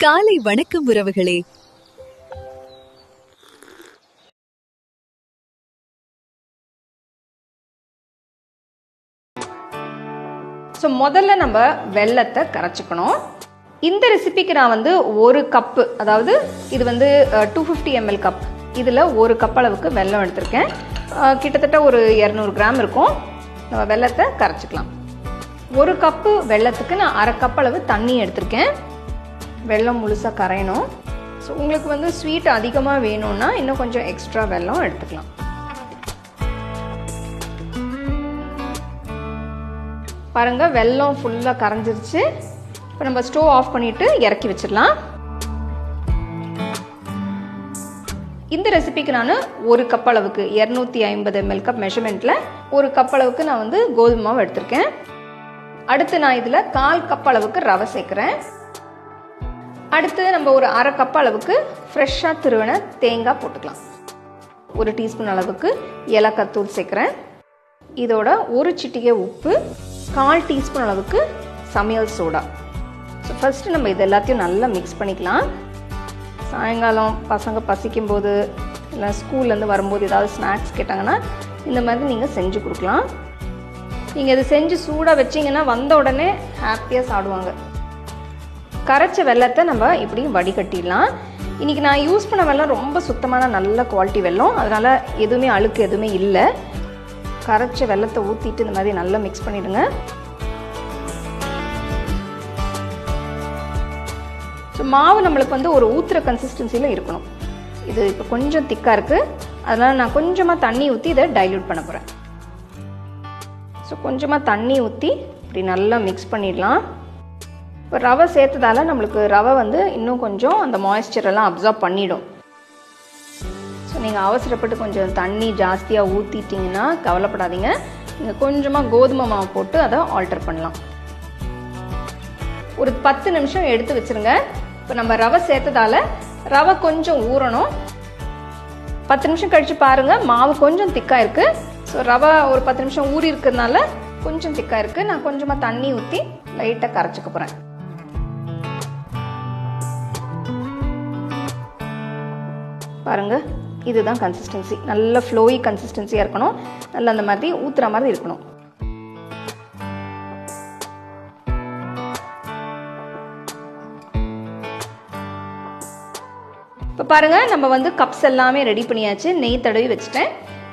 காலை வணக்கம் உறவுகளே. முதல்ல நம்ம வெல்லத்தை கரைச்சிக்கணும். இந்த ரெசிபிக்கு நான் வந்து ஒரு கப்பு, அதாவது இது வந்து 250 ml கப், இதில் ஒரு கப் அளவுக்கு வெல்லம் எடுத்திருக்கேன். கிட்டத்தட்ட ஒரு 200 கிராம் இருக்கும். நம்ம வெல்லத்தை கரைச்சிக்கலாம். ஒரு கப்பு வெல்லத்துக்கு நான் அரை கப் அளவு தண்ணி எடுத்திருக்கேன். வெல்லம் முழுசாக கரையணும். ஸோ உங்களுக்கு வந்து ஸ்வீட் அதிகமாக வேணும்னா இன்னும் கொஞ்சம் எக்ஸ்ட்ரா வெல்லம் எடுத்துக்கலாம். பாருங்க, வெல்லம் ஃபுல்லாக கரைஞ்சிருச்சு. இப்போ நம்ம ஸ்டவ் ஆஃப் பண்ணிட்டு இறக்கி வச்சிடலாம். இந்த ரெசிபிக்கு நான் ஒரு கப் அளவுக்கு 250 ml கப் மெஷர்மெண்ட்டில் ஒரு கப் அளவுக்கு நான் வந்து கோதுமை மாவு எடுத்திருக்கேன். அடுத்து நான் இதில் 1/4 கப் அளவுக்கு ரவை சேர்க்குறேன். அடுத்து நம்ம ஒரு அரை கப் அளவுக்கு ஃப்ரெஷ்ஷாக திருவின தேங்காய் போட்டுக்கலாம். ஒரு டீஸ்பூன் அளவுக்கு ஏலக்காய் தூள் சேர்க்குறேன். இதோட ஒரு சிட்டிகை உப்பு, 1/4 டீஸ்பூன் அளவுக்கு சமையல் சோடா. ஸோ ஃபஸ்ட்டு நம்ம இது எல்லாத்தையும் நல்லா மிக்ஸ் பண்ணிக்கலாம். சாயங்காலம் பசங்க பசிக்கும் போது இல்லை ஸ்கூல்லேருந்து வரும்போது ஏதாவது ஸ்நாக்ஸ் கேட்டாங்கன்னா இந்த மாதிரி நீங்கள் செஞ்சு கொடுக்கலாம். நீங்கள் இது செஞ்சு சூடாக வச்சிங்கன்னா வந்த உடனே ஹாப்பியாக சாப்பிடுவாங்க. கரைச்ச வெல்லத்தை நம்ம இப்படி வடிகட்டிடலாம். இன்றைக்கி நான் யூஸ் பண்ண வெல்லம் ரொம்ப சுத்தமான நல்ல குவாலிட்டி வெல்லம், அதனால் எதுவுமே அழுக்கு எதுவுமே இல்லை. கரைச்ச வெல்லத்தை ஊற்றிட்டு இந்த மாதிரி நல்லா மிக்ஸ் பண்ணிவிடுங்க. ஸோ மாவு நம்மளுக்கு வந்து ஒரு ஊற்றுற கன்சிஸ்டன்சியில் இருக்கணும். இது இப்போ கொஞ்சம் திக்காக இருக்குது, அதனால் நான் கொஞ்சமாக தண்ணி ஊற்றி இதை டைல்யூட் பண்ண போகிறேன். ஸோ கொஞ்சமாக தண்ணி ஊற்றி இப்படி நல்லா மிக்ஸ் பண்ணிடலாம். இப்போ ரவை சேர்த்ததால நம்மளுக்கு ரவை வந்து இன்னும் கொஞ்சம் அந்த மாய்ஸ்சரெல்லாம் அப்சார்ப் பண்ணிடும். ஸோ நீங்கள் அவசரப்பட்டு கொஞ்சம் தண்ணி ஜாஸ்தியாக ஊற்றிட்டிங்கன்னா கவலைப்படாதீங்க. நீங்கள் கொஞ்சமாக கோதுமை மாவு போட்டு அதை ஆல்டர் பண்ணலாம். ஒரு 10 நிமிஷம் எடுத்து வச்சுருங்க. இப்போ நம்ம ரவை சேர்த்ததால ரவை கொஞ்சம் ஊறணும். 10 நிமிஷம் கழித்து பாருங்கள், மாவு கொஞ்சம் திக்காக இருக்குது. ஸோ ரவை ஒரு 10 நிமிஷம் ஊறி இருக்கிறதுனால கொஞ்சம் திக்காக இருக்குது. நான் கொஞ்சமாக தண்ணி ஊற்றி லைட்டாக கரைச்சிக்க போகிறேன். பாருங்கள், இதுதான் கன்சிஸ்டன்சி. நல்ல ஃப்ளோயி கன்சிஸ்டன்சியாக இருக்கணும். நல்ல அந்த மாதிரி ஊற்றுற மாதிரி இருக்கணும். இப்போ பாருங்கள், நம்ம வந்து கப்ஸ் எல்லாமே ரெடி பண்ணியாச்சு. நெய் தடவி வச்சுட்டேன்.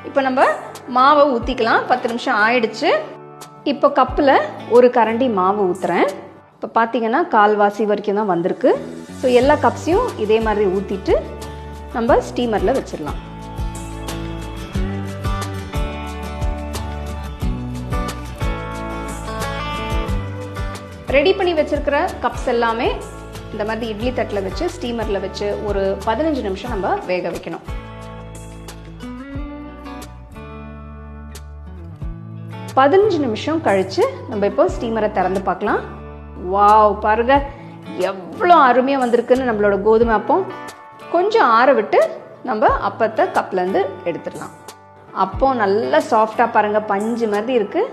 இப்போ நம்ம மாவை ஊற்றிக்கலாம். 10 நிமிஷம் ஆயிடுச்சு. இப்போ கப்பில் ஒரு கரண்டி மாவு ஊற்றுறேன். இப்போ பார்த்தீங்கன்னா கால்வாசி வரைக்கும் தான் வந்திருக்கு. ஸோ எல்லா கப்ஸையும் இதே மாதிரி ஊற்றிட்டு நம்ம ஸ்டீமரில் வச்சிடலாம். ரெடி பண்ணி வச்சிருக்கிற கப்ஸ் எல்லாமே இந்த மாதிரி இட்லி தட்டில் வச்சு ஸ்டீமரில் வச்சு ஒரு 15 நிமிஷம் நம்ம வேக வைக்கணும். பதினஞ்சு நிமிஷம் கழிச்சு நம்ம இப்போ ஸ்டீமரை திறந்து பார்க்கலாம். வாவ், பாருங்க எவ்வளோ அருமையாக வந்திருக்குன்னு நம்மளோட கோதுமை அப்பம். கொஞ்சம் ஆற விட்டு நம்ம அப்பத்தை கப்லேருந்து எடுத்துடலாம். அப்போ நல்லா சாஃப்டாக பாருங்கள், பஞ்சு மாதிரி இருக்குது.